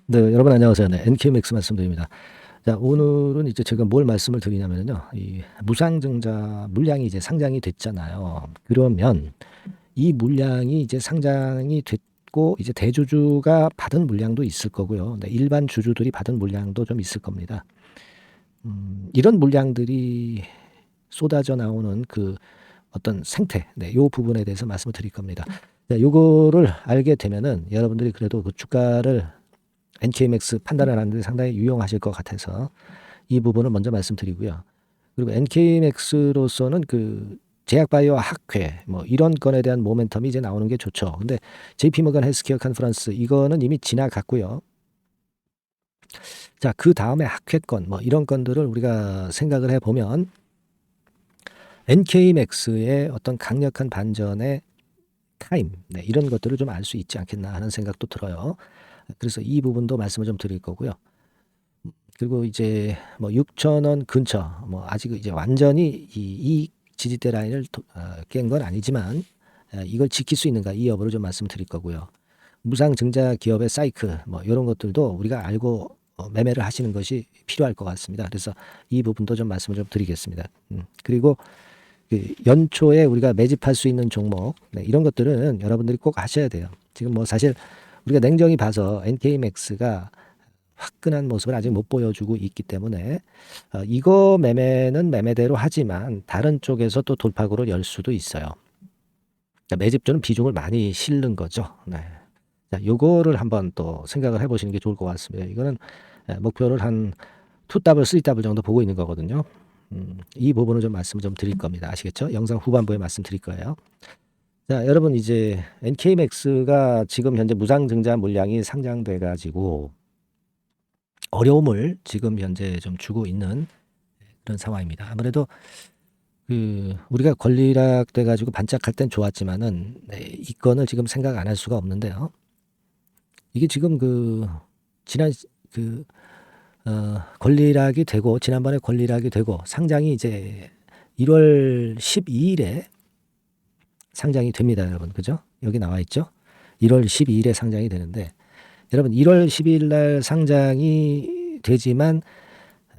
네, 여러분 안녕하세요. 네, NKMX 말씀드립니다. 자, 오늘은 이제 제가 뭘 말씀을 드리냐면요. 이 무상증자 물량이 이제 상장이 됐잖아요. 그러면 이 물량이 이제 상장이 됐고 이제 대주주가 받은 물량도 있을 거고요. 네, 일반 주주들이 받은 물량도 좀 있을 겁니다. 이런 물량들이 쏟아져 나오는 그 어떤 생태, 네, 요 부분에 대해서 말씀을 드릴 겁니다. 네, 요거를 알게 되면은 여러분들이 그래도 그 주가를 NKMX 판단을 하는데 상당히 유용하실 것 같아서 이 부분을 먼저 말씀드리고요. 그리고 NKMX로서는 그 제약바이오 학회 뭐 이런 건에 대한 모멘텀이 이제 나오는 게 좋죠. 근데 JP모건 헬스케어 컨퍼런스 이거는 이미 지나갔고요. 자, 그 다음에 학회건 뭐 이런 건들을 우리가 생각을 해보면 NKMX의 어떤 강력한 반전의 타임, 네, 이런 것들을 좀 알 수 있지 않겠나 하는 생각도 들어요. 그래서 이 부분도 말씀을 좀 드릴 거고요. 그리고 이제 뭐 6천 원 근처 뭐 아직 이제 완전히 이 지지대 라인을 깬 건 아니지만 이걸 지킬 수 있는가 이 여부를 좀 말씀드릴 거고요. 무상증자 기업의 사이클 뭐 이런 것들도 우리가 알고 매매를 하시는 것이 필요할 것 같습니다. 그래서 이 부분도 좀 말씀을 좀 드리겠습니다. 그리고 그 연초에 우리가 매집할 수 있는 종목, 네, 이런 것들은 여러분들이 꼭 하셔야 돼요. 지금 뭐 사실 우리가 냉정히 봐서 NKMX가 화끈한 모습을 아직 못 보여주고 있기 때문에 이거 매매는 매매대로 하지만 다른 쪽에서 또 돌파구를 열 수도 있어요. 그러니까 매집주는 비중을 많이 실는 거죠. 네. 자, 요거를 한번 또 생각을 해보시는 게 좋을 것 같습니다. 이거는 목표를 한 2W, 3W 정도 보고 있는 거거든요. 이 부분을 좀 말씀을 좀 드릴 겁니다. 아시겠죠? 영상 후반부에 말씀드릴 거예요. 자, 여러분 이제 NKMX가 지금 현재 무상증자 물량이 상장돼 가지고 어려움을 지금 현재 좀 주고 있는 그런 상황입니다. 아무래도 그 우리가 권리락 돼 가지고 반짝할 땐 좋았지만은 네, 이 건을 지금 생각 안 할 수가 없는데요. 이게 지금 그 지난 그 권리락이 되고 지난번에 권리락이 되고 상장이 이제 1월 12일에 상장이 됩니다, 여러분. 그죠? 여기 나와 있죠? 1월 12일에 상장이 되는데 여러분 1월 12일 날 상장이 되지만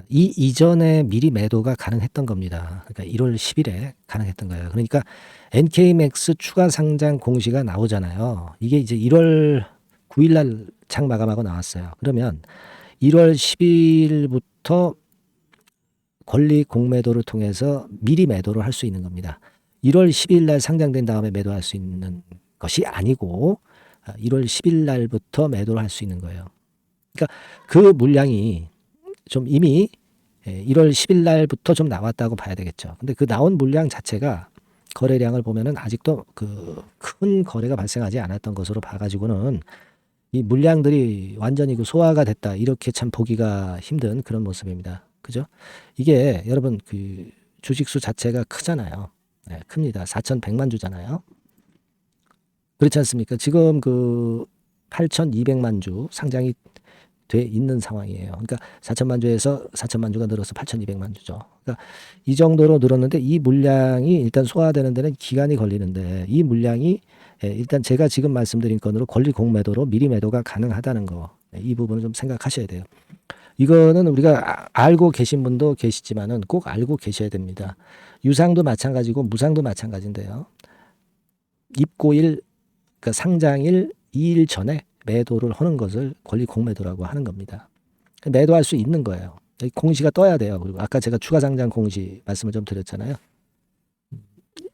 이 이전에 미리 매도가 가능했던 겁니다. 그러니까 1월 10일에 가능했던 거예요. 그러니까 NKMX 추가 상장 공시가 나오잖아요. 이게 이제 1월 9일 날 장 마감하고 나왔어요. 그러면 1월 10일부터 권리 공매도를 통해서 미리 매도를 할 수 있는 겁니다. 1월 10일 날 상장된 다음에 매도할 수 있는 것이 아니고 1월 10일 날부터 매도를 할 수 있는 거예요. 그러니까 그 물량이 좀 이미 1월 10일 날부터 좀 나왔다고 봐야 되겠죠. 근데 그 나온 물량 자체가 거래량을 보면은 아직도 그 큰 거래가 발생하지 않았던 것으로 봐가지고는 이 물량들이 완전히 그 소화가 됐다 이렇게 참 보기가 힘든 그런 모습입니다. 그죠? 이게 여러분 그 주식수 자체가 크잖아요. 네, 큽니다. 4,100만 주잖아요. 그렇지 않습니까? 지금 그 8,200만 주 상장이 돼 있는 상황이에요. 그러니까 4천만 주에서 4천만 주가 늘어서 8,200만 주죠. 그러니까 이 정도로 늘었는데 이 물량이 일단 소화되는 데는 기간이 걸리는데 이 물량이 일단 제가 지금 말씀드린 건으로 권리 공매도로 미리 매도가 가능하다는 거. 이 부분을 좀 생각하셔야 돼요. 이거는 우리가 알고 계신 분도 계시지만은 꼭 알고 계셔야 됩니다. 유상도 마찬가지고 무상도 마찬가지인데요. 입고일, 그러니까 상장일 2일 전에 매도를 하는 것을 권리 공매도라고 하는 겁니다. 매도할 수 있는 거예요. 공시가 떠야 돼요. 그리고 아까 제가 추가 상장 공시 말씀을 좀 드렸잖아요.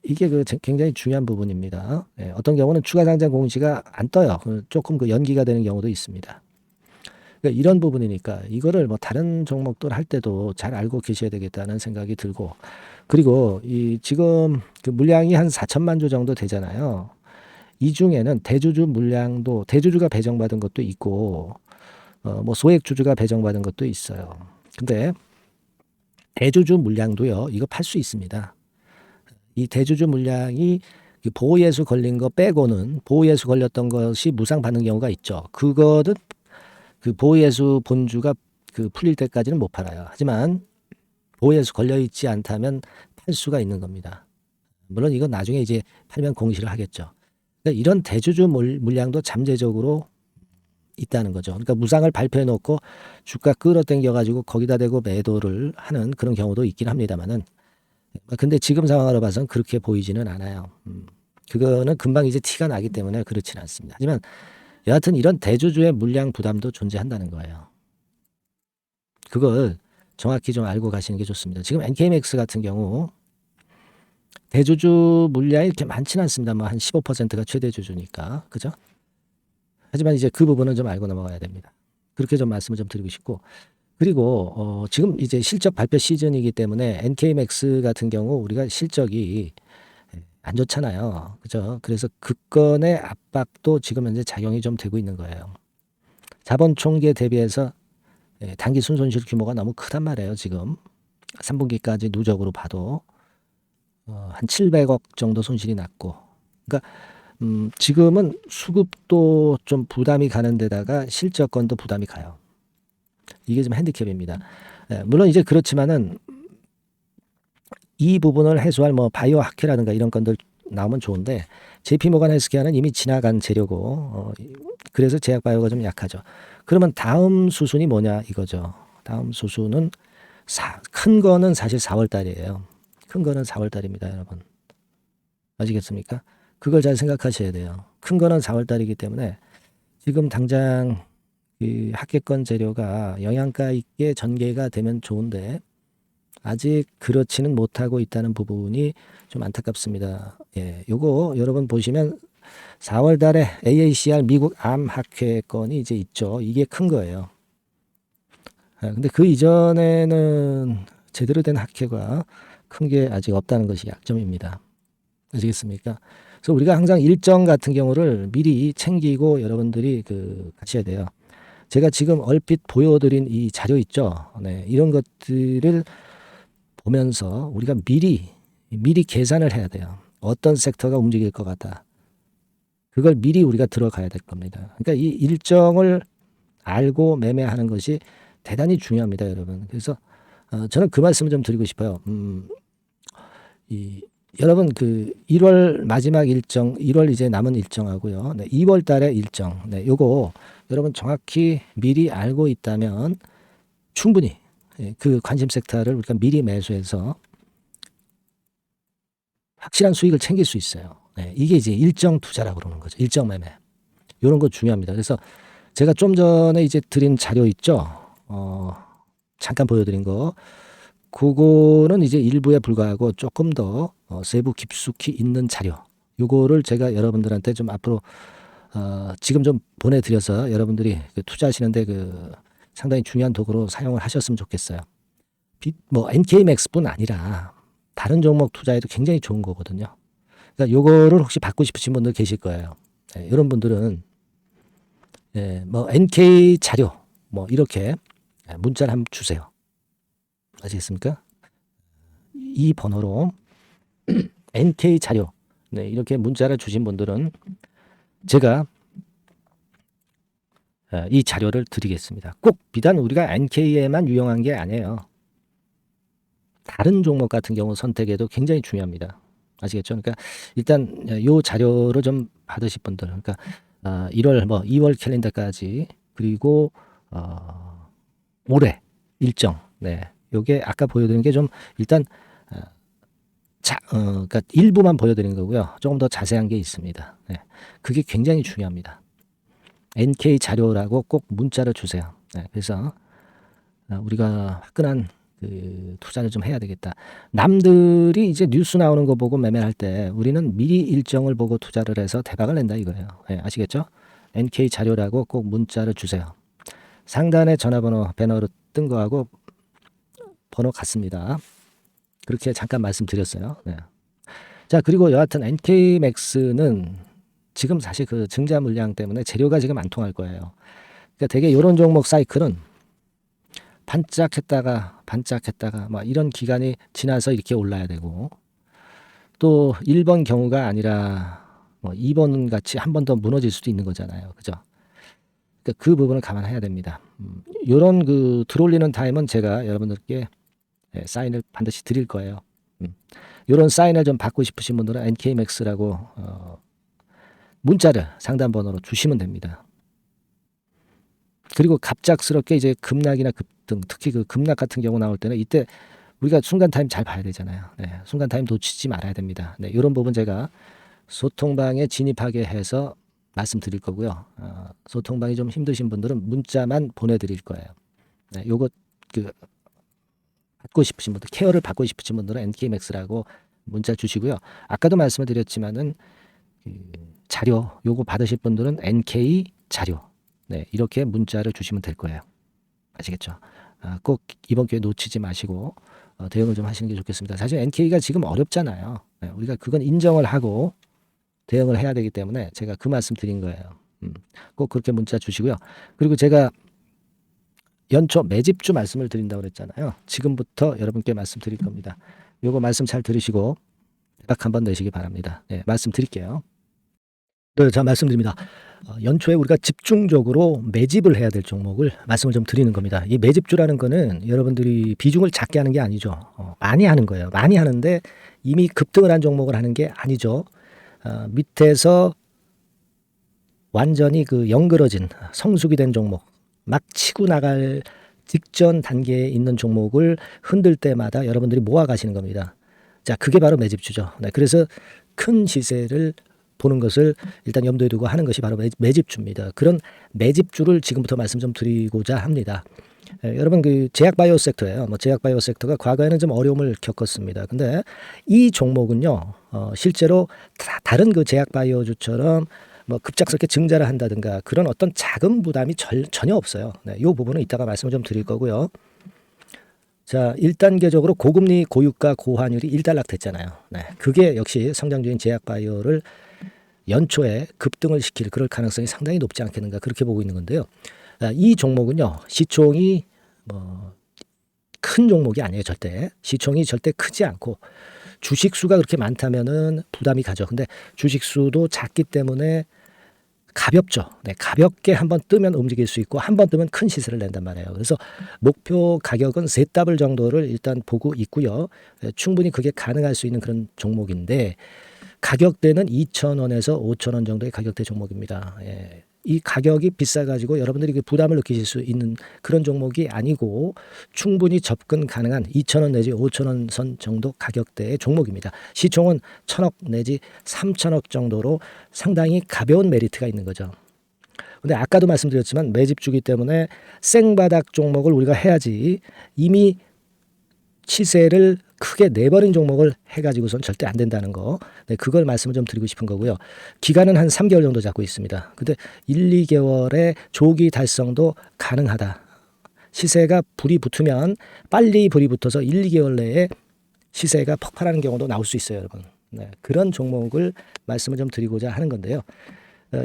이게 그 굉장히 중요한 부분입니다. 예, 어떤 경우는 추가 상장 공시가 안 떠요. 조금 그 연기가 되는 경우도 있습니다. 그러니까 이런 부분이니까 이거를 뭐 다른 종목들 할 때도 잘 알고 계셔야 되겠다는 생각이 들고, 그리고 이 지금 그 물량이 한 4천만 주 정도 되잖아요. 이 중에는 대주주 물량도 대주주가 배정받은 것도 있고 뭐 소액 주주가 배정받은 것도 있어요. 근데 대주주 물량도요. 이거 팔 수 있습니다. 이 대주주 물량이 보호예수 걸린 거 빼고는 보호예수 걸렸던 것이 무상 받는 경우가 있죠. 그거는 그 보호예수 본주가 그 풀릴 때까지는 못 팔아요. 하지만 보호예수 걸려 있지 않다면 팔 수가 있는 겁니다. 물론 이건 나중에 이제 팔면 공시를 하겠죠. 그러니까 이런 대주주 물량도 잠재적으로 있다는 거죠. 그러니까 무상을 발표해 놓고 주가 끌어당겨 가지고 거기다 대고 매도를 하는 그런 경우도 있긴 합니다만은, 근데 지금 상황으로 봐서는 그렇게 보이지는 않아요. 그거는 금방 이제 티가 나기 때문에 그렇지는 않습니다. 하지만 여하튼 이런 대주주의 물량 부담도 존재한다는 거예요. 그걸 정확히 좀 알고 가시는 게 좋습니다. 지금 NKMX 같은 경우 대주주 물량이 이렇게 많지는 않습니다. 뭐 한 15%가 최대 주주니까. 그죠? 하지만 이제 그 부분은 좀 알고 넘어가야 됩니다. 그렇게 좀 말씀을 좀 드리고 싶고, 그리고 지금 이제 실적 발표 시즌이기 때문에 NKMX 같은 경우 우리가 실적이 안 좋잖아요. 그죠? 그래서 그건의 압박도 지금 현재 작용이 좀 되고 있는 거예요. 자본 총계 대비해서 단기 순손실 규모가 너무 크단 말이에요. 지금 3분기까지 누적으로 봐도 한 700억 정도 손실이 났고, 그러니까 지금은 수급도 좀 부담이 가는 데다가 실적건도 부담이 가요. 이게 좀 핸디캡입니다. 물론 이제 그렇지만은 이 부분을 해소할 뭐 바이오 학회라든가 이런 건들 나오면 좋은데, JP모간 헬스케어는 이미 지나간 재료고, 그래서 제약바이오가 좀 약하죠. 그러면 다음 수순이 뭐냐 이거죠. 다음 수순은 큰 거는 사실 4월 달이에요. 큰 거는 4월 달입니다, 여러분. 아시겠습니까? 그걸 잘 생각하셔야 돼요. 큰 거는 4월 달이기 때문에 지금 당장 그 학계권 재료가 영양가 있게 전개가 되면 좋은데 아직 그렇지는 못하고 있다는 부분이 좀 안타깝습니다. 예, 요거 여러분 보시면 4월 달에 AACR 미국 암 학회권이 이제 있죠. 이게 큰 거예요. 근데 그 이전에는 제대로 된 학회가 큰 게 아직 없다는 것이 약점입니다. 아시겠습니까? 그래서 우리가 항상 일정 같은 경우를 미리 챙기고 여러분들이 가셔야 돼요. 제가 지금 얼핏 보여드린 이 자료 있죠. 네, 이런 것들을 보면서 우리가 미리 계산을 해야 돼요. 어떤 섹터가 움직일 것 같다. 그걸 미리 우리가 들어가야 될 겁니다. 그러니까 이 일정을 알고 매매하는 것이 대단히 중요합니다, 여러분. 그래서 저는 그 말씀을 좀 드리고 싶어요. 여러분 1월 마지막 일정, 1월 이제 남은 일정하고요. 네, 2월 달의 일정. 네, 요거 여러분 정확히 미리 알고 있다면 충분히 그 관심 섹터를 우리가 미리 매수해서 확실한 수익을 챙길 수 있어요. 네, 이게 이제 일정 투자라고 그러는 거죠. 일정 매매. 이런 거 중요합니다. 그래서 제가 좀 전에 이제 드린 자료 있죠. 잠깐 보여드린 거. 그거는 이제 일부에 불과하고 조금 더 세부 깊숙이 있는 자료. 요거를 제가 여러분들한테 좀 앞으로 지금 좀 보내드려서 여러분들이 투자하시는데 상당히 중요한 도구로 사용을 하셨으면 좋겠어요. 뭐 NKMX뿐 아니라 다른 종목 투자에도 굉장히 좋은 거거든요. 그러니까 요거를 혹시 받고 싶으신 분들 계실 거예요. 이런 분들은 뭐 NK 자료 뭐 이렇게 문자를 한번 주세요. 아시겠습니까? 이 번호로 NK 자료 이렇게 문자를 주신 분들은 제가 이 자료를 드리겠습니다. 꼭 비단 우리가 NK에만 유용한 게 아니에요. 다른 종목 같은 경우 선택에도 굉장히 중요합니다. 아시겠죠? 그러니까 일단 요 자료를 좀 받으실 분들, 그러니까 1월 2월 캘린더까지, 그리고 올해 일정. 네. 요게 아까 보여드린 게 좀 일단 그러니까 일부만 보여드린 거고요. 조금 더 자세한 게 있습니다. 네. 그게 굉장히 중요합니다. NK 자료라고 꼭 문자를 주세요. 네. 그래서 우리가 화끈한 투자를 좀 해야 되겠다. 남들이 이제 뉴스 나오는 거 보고 매매할 때 우리는 미리 일정을 보고 투자를 해서 대박을 낸다 이거예요. 네, 아시겠죠? NK 자료라고 꼭 문자를 주세요. 상단에 전화번호 배너로 뜬 거하고 번호 같습니다. 그렇게 잠깐 말씀드렸어요. 네. 자, 그리고 여하튼 NK맥스는 지금 사실 증자 물량 때문에 재료가 지금 안 통할 거예요. 그러니까 되게 이런 종목 사이클은 반짝했다가 막 이런 기간이 지나서 이렇게 올라야 되고, 또 1번 경우가 아니라 뭐 2번 같이 한 번 더 무너질 수도 있는 거잖아요. 그죠? 그러니까 그 부분을 감안해야 됩니다. 요런 들어올리는 타임은 제가 여러분들께 사인을 반드시 드릴 거예요. 요런 사인을 좀 받고 싶으신 분들은 NK맥스라고 문자를 상담 번호로 주시면 됩니다. 그리고 갑작스럽게 이제 급락이나 급등, 특히 그 급락 같은 경우 나올 때는 이때 우리가 순간 타임 잘 봐야 되잖아요. 네, 순간 타임 놓치지 말아야 됩니다. 네, 이런 부분 제가 소통방에 진입하게 해서 말씀드릴 거고요. 소통방이 좀 힘드신 분들은 문자만 보내드릴 거예요. 네, 요거 그 받고 싶으신 분들, 케어를 받고 싶으신 분들은 NKMAX라고 문자 주시고요. 아까도 말씀을 드렸지만은 그 자료 요거 받으실 분들은 NK 자료, 네, 이렇게 문자를 주시면 될 거예요. 아시겠죠? 꼭 이번 기회 놓치지 마시고 대응을 좀 하시는 게 좋겠습니다. 사실 NK가 지금 어렵잖아요. 네, 우리가 그건 인정을 하고 대응을 해야 되기 때문에 제가 그 말씀 드린 거예요. 꼭 그렇게 문자 주시고요. 그리고 제가 연초 매집주 말씀을 드린다고 그랬잖아요. 지금부터 여러분께 말씀드릴 겁니다. 요거 말씀 잘 들으시고 대박 한번 내시기 바랍니다. 네, 말씀드릴게요. 네, 자, 말씀드립니다. 연초에 우리가 집중적으로 매집을 해야 될 종목을 말씀을 좀 드리는 겁니다. 이 매집주라는 거는 여러분들이 비중을 작게 하는 게 아니죠. 많이 하는 거예요. 많이 하는데 이미 급등을 한 종목을 하는 게 아니죠. 밑에서 완전히 그 영그러진 성숙이 된 종목, 막 치고 나갈 직전 단계에 있는 종목을 흔들 때마다 여러분들이 모아 가시는 겁니다. 자, 그게 바로 매집주죠. 네, 그래서 큰 시세를 보는 것을 일단 염두에 두고 하는 것이 바로 매집주입니다. 그런 매집주를 지금부터 말씀 좀 드리고자 합니다. 여러분 그 제약바이오 섹터예요. 제약바이오 섹터가 과거에는 좀 어려움을 겪었습니다. 근데 이 종목은요, 실제로 다른 그 제약바이오주처럼 급작스럽게 증자를 한다든가 그런 어떤 자금 부담이 전혀 없어요. 네, 이 부분은 이따가 말씀을 좀 드릴 거고요. 자, 1단계적으로 고금리, 고유가, 고환율이 일단락됐잖아요. 네, 그게 역시 성장주인 제약바이오를 연초에 급등을 시킬 그럴 가능성이 상당히 높지 않겠는가 그렇게 보고 있는 건데요. 이 종목은요, 시총이 큰 종목이 아니에요. 절대 시총이 절대 크지 않고 주식 수가 그렇게 많다면은 부담이 가죠. 근데 주식 수도 작기 때문에 가볍죠. 네, 가볍게 한번 뜨면 움직일 수 있고 한번 뜨면 큰 시세를 낸단 말이에요. 그래서 목표 가격은 세 더블 정도를 일단 보고 있고요. 충분히 그게 가능할 수 있는 그런 종목인데 가격대는 2,000원에서 5,000원 정도의 가격대 종목입니다. 예. 이 가격이 비싸가지고 여러분들이 그 부담을 느끼실 수 있는 그런 종목이 아니고 충분히 접근 가능한 2,000원 내지 5,000원 선 정도 가격대의 종목입니다. 시총은 1,000억 내지 3,000억 정도로 상당히 가벼운 메리트가 있는 거죠. 근데 아까도 말씀드렸지만 매집주기 때문에 생바닥 종목을 우리가 해야지 이미 시세를 크게 내버린 종목을 해가지고선 절대 안 된다는 거. 네, 그걸 말씀을 좀 드리고 싶은 거고요. 기간은 한 3개월 정도 잡고 있습니다. 근데 1, 2개월의 조기 달성도 가능하다. 시세가 불이 붙으면 빨리 불이 붙어서 1, 2개월 내에 시세가 폭발하는 경우도 나올 수 있어요, 여러분. 네, 그런 종목을 말씀을 좀 드리고자 하는 건데요.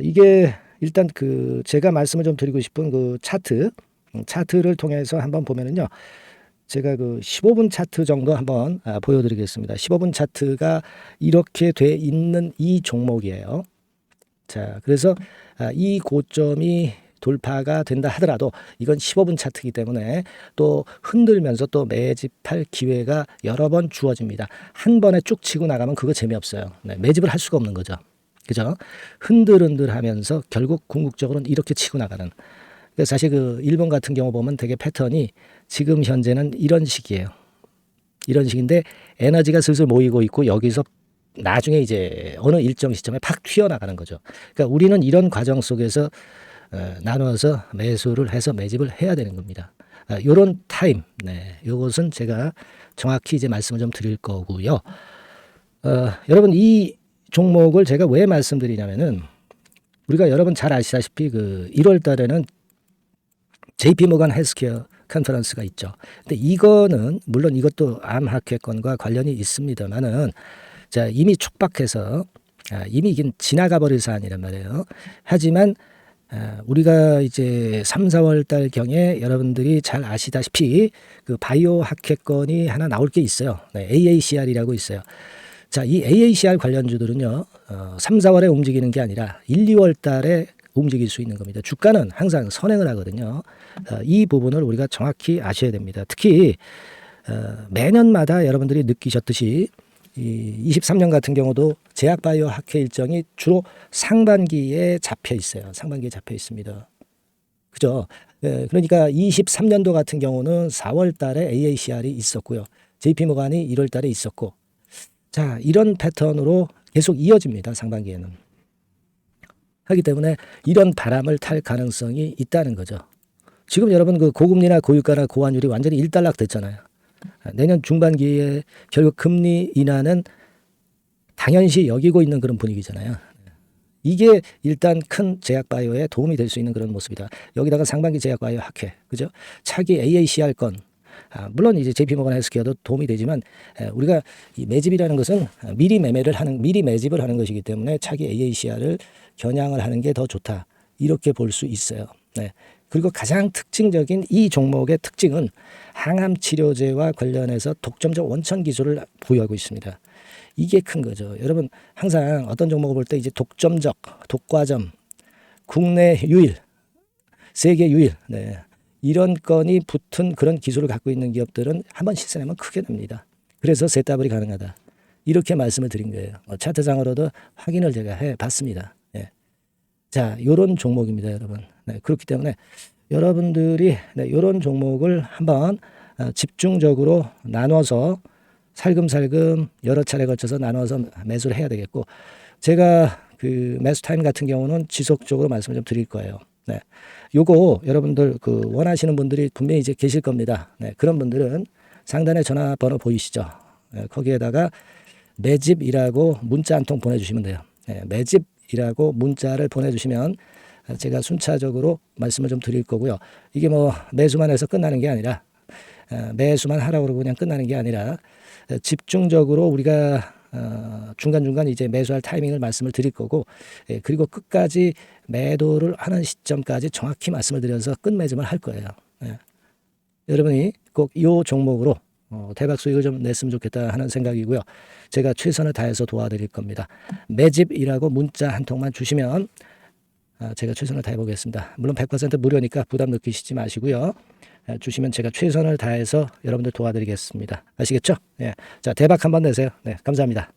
이게 일단 그 제가 말씀을 좀 드리고 싶은 그 차트를 통해서 한번 보면은요. 제가 그 15분 차트 정도 한번 보여드리겠습니다. 15분 차트가 이렇게 돼 있는 이 종목이에요. 자, 그래서 이 고점이 돌파가 된다 하더라도 이건 15분 차트이기 때문에 또 흔들면서 또 매집할 기회가 여러 번 주어집니다. 한 번에 쭉 치고 나가면 그거 재미없어요. 네, 매집을 할 수가 없는 거죠. 그죠? 흔들흔들하면서 결국 궁극적으로는 이렇게 치고 나가는. 사실 그 일본 같은 경우 보면 되게 패턴이 지금 현재는 이런 식이에요. 이런 식인데 에너지가 슬슬 모이고 있고 여기서 나중에 이제 어느 일정 시점에 팍 튀어나가는 거죠. 그러니까 우리는 이런 과정 속에서 나눠서 매수를 해서 매집을 해야 되는 겁니다. 요런 타임, 네, 요것은 제가 정확히 이제 말씀을 좀 드릴 거고요. 여러분 이 종목을 제가 왜 말씀드리냐면은 우리가 여러분 잘 아시다시피 그 1월 달에는 JP 모건 헬스케어 컨퍼런스가 있죠. 근데 이거는 물론 이것도 암 학회권과 관련이 있습니다만은 자, 이미 촉박해서 이미 이게 지나가 버릴 사안이란 말이에요. 하지만 우리가 이제 3, 4월 달 경에 여러분들이 잘 아시다시피 그 바이오 학회권이 하나 나올 게 있어요. 네, AACR이라고 있어요. 자, 이 AACR 관련주들은요, 3, 4월에 움직이는 게 아니라 1, 2월 달에 움직일 수 있는 겁니다. 주가는 항상 선행을 하거든요. 이 부분을 우리가 정확히 아셔야 됩니다. 특히 매년마다 여러분들이 느끼셨듯이 이 23년 같은 경우도 제약바이오 학회 일정이 주로 상반기에 잡혀 있어요. 상반기에 잡혀 있습니다. 그죠? 그러니까 23년도 같은 경우는 4월 달에 AACR이 있었고요. JP모간이 1월 달에 있었고, 자, 이런 패턴으로 계속 이어집니다. 상반기에는. 하기 때문에 이런 바람을 탈 가능성이 있다는 거죠. 지금 여러분 그 고금리나 고유가나 고환율이 완전히 일단락 됐잖아요. 내년 중반기에 결국 금리 인하는 당연시 여기고 있는 그런 분위기잖아요. 이게 일단 큰 제약바이오에 도움이 될 수 있는 그런 모습이다. 여기다가 상반기 제약바이오 학회, 그죠? 차기 AACR 건, 물론 이제 JP모건 헬스케어도 도움이 되지만 우리가 이 매집이라는 것은 미리 매집을 하는 것이기 때문에 차기 AACR을 겨냥을 하는 게 더 좋다. 이렇게 볼 수 있어요. 네. 그리고 가장 특징적인 이 종목의 특징은 항암 치료제와 관련해서 독점적 원천 기술을 보유하고 있습니다. 이게 큰 거죠. 여러분 항상 어떤 종목을 볼 때 이제 독점적, 독과점, 국내 유일, 세계 유일, 네. 이런 건이 붙은 그런 기술을 갖고 있는 기업들은 한번 시세내면 크게 납니다. 그래서 세더블이 가능하다. 이렇게 말씀을 드린 거예요. 차트상으로도 확인을 제가 해봤습니다. 네. 자, 요런 종목입니다, 여러분. 네, 그렇기 때문에 여러분들이 이런 종목을 한번 집중적으로 나눠서 살금살금 여러 차례 걸쳐서 나눠서 매수를 해야 되겠고, 제가 그 매수 타임 같은 경우는 지속적으로 말씀을 좀 드릴 거예요. 네. 요거 여러분들 그 원하시는 분들이 분명히 이제 계실 겁니다. 네. 그런 분들은 상단에 전화번호 보이시죠? 네. 거기에다가 매집이라고 문자 한 통 보내주시면 돼요. 네. 매집이라고 문자를 보내주시면 제가 순차적으로 말씀을 좀 드릴 거고요. 이게 뭐 매수만 해서 끝나는 게 아니라, 매수만 하라고 그러고 그냥 끝나는 게 아니라 집중적으로 우리가 중간중간 이제 매수할 타이밍을 말씀을 드릴 거고, 그리고 끝까지 매도를 하는 시점까지 정확히 말씀을 드려서 끝매짐을 할 거예요. 여러분이 꼭 이 종목으로 대박 수익을 좀 냈으면 좋겠다 하는 생각이고요. 제가 최선을 다해서 도와드릴 겁니다. 매집이라고 문자 한 통만 주시면 제가 최선을 다해 보겠습니다. 물론 100% 무료니까 부담 느끼시지 마시고요. 주시면 제가 최선을 다해서 여러분들 도와드리겠습니다. 아시겠죠? 예. 자, 대박 한번 내세요. 네, 감사합니다.